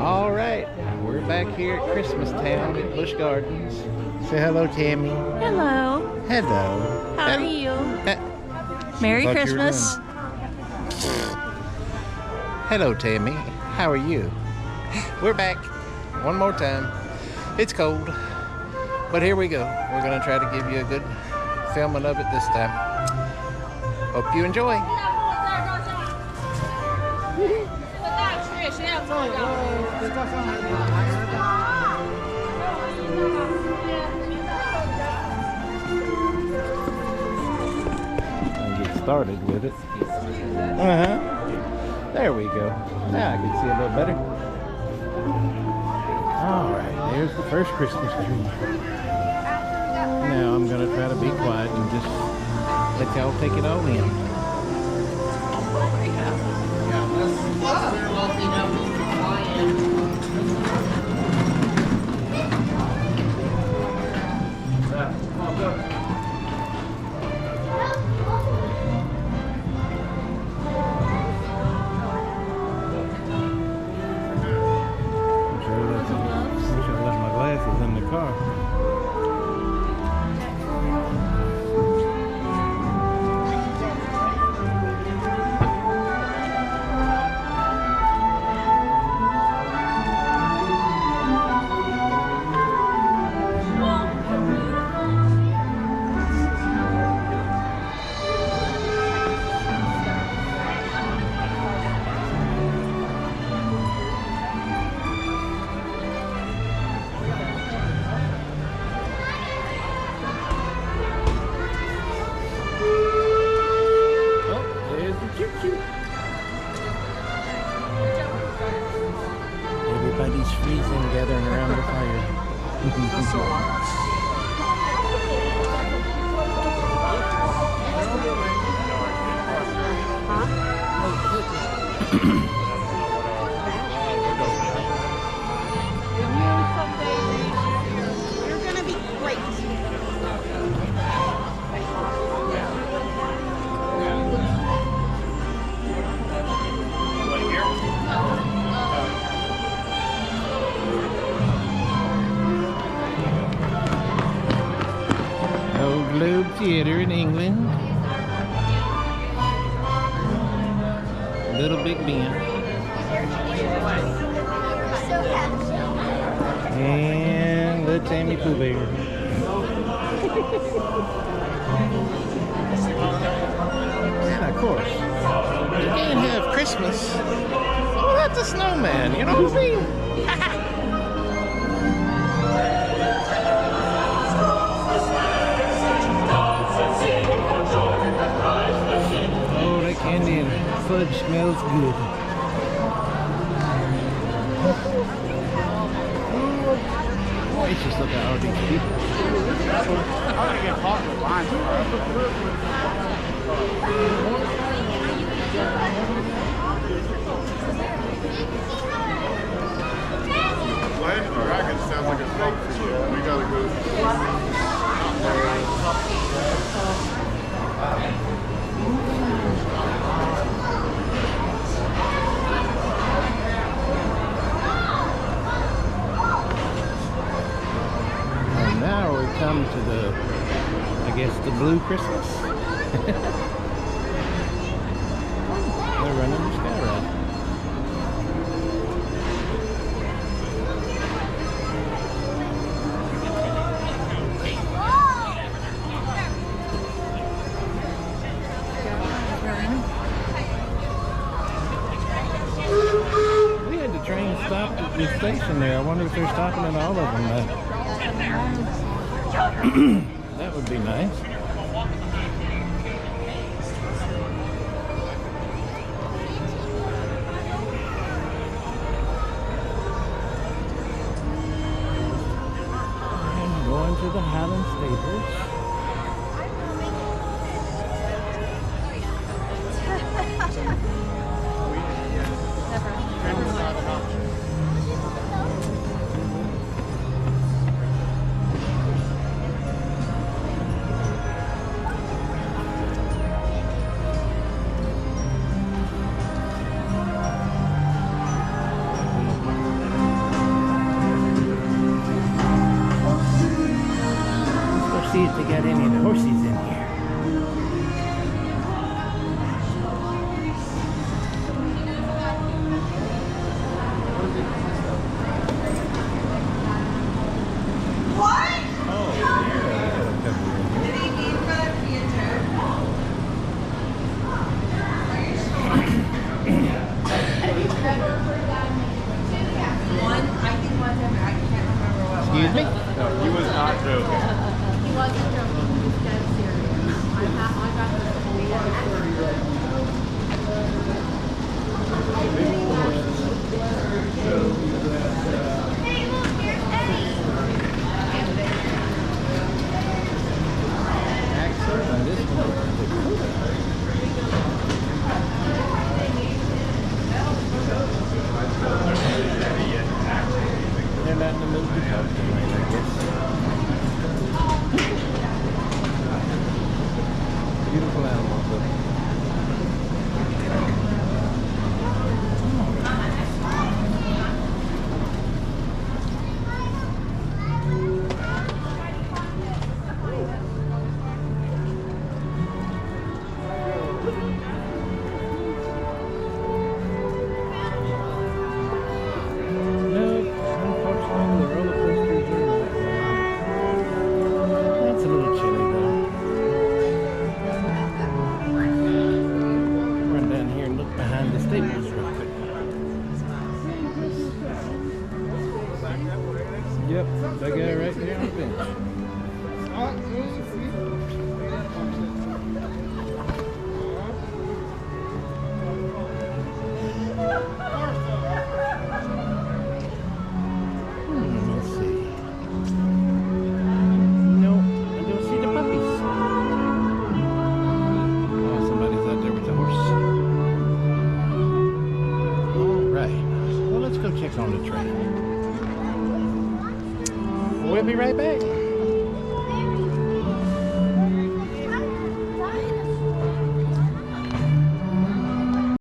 All right, we're back here at Christmas Town at Busch Gardens. Say hello, Tammy. Hello. Hello. How are you? Merry Christmas. Hello, Tammy. How are you? We're back one more time. It's cold, but here we go. We're gonna try to give you a good filming of it this time. Hope you enjoy. I'll get started with it. There we go. Now I can see a little better. Alright, there's the first Christmas tree. Now I'm going to try to be quiet and just let y'all take it all in. In the car. Everybody's freezing, gathering around the fire. You're gonna be great. Old Globe Theatre in England. Little Big Ben. And the Tammy Pooh Bear. And of course, you can't have Christmas without the snowman, you know what I mean? Oh, that candy and fudge smells good. Gracious, look at all these people. I'm gonna get hot with lime. Land Dragon sounds like a fake for you. We gotta go. And now we come to the, I guess, the blue Christmas. They're running the sky ride. We had the train stop at the station there. I wonder if they're stopping at all of them now. That would be nice. I'm going to the Highland Stables. got any of the horses in here. Excuse me? No, he was not joking. He wasn't joking. He was dead serious. I got this Hey, look, here's Eddie. Actually, this they're not in the middle of the country, I guess. Beautiful animals, though. Yep, that guy right there on the bench. Let's see. No, I don't see the puppies. Oh, somebody's out there with the horse. All right. Well, let's go check on the train. We'll be right back.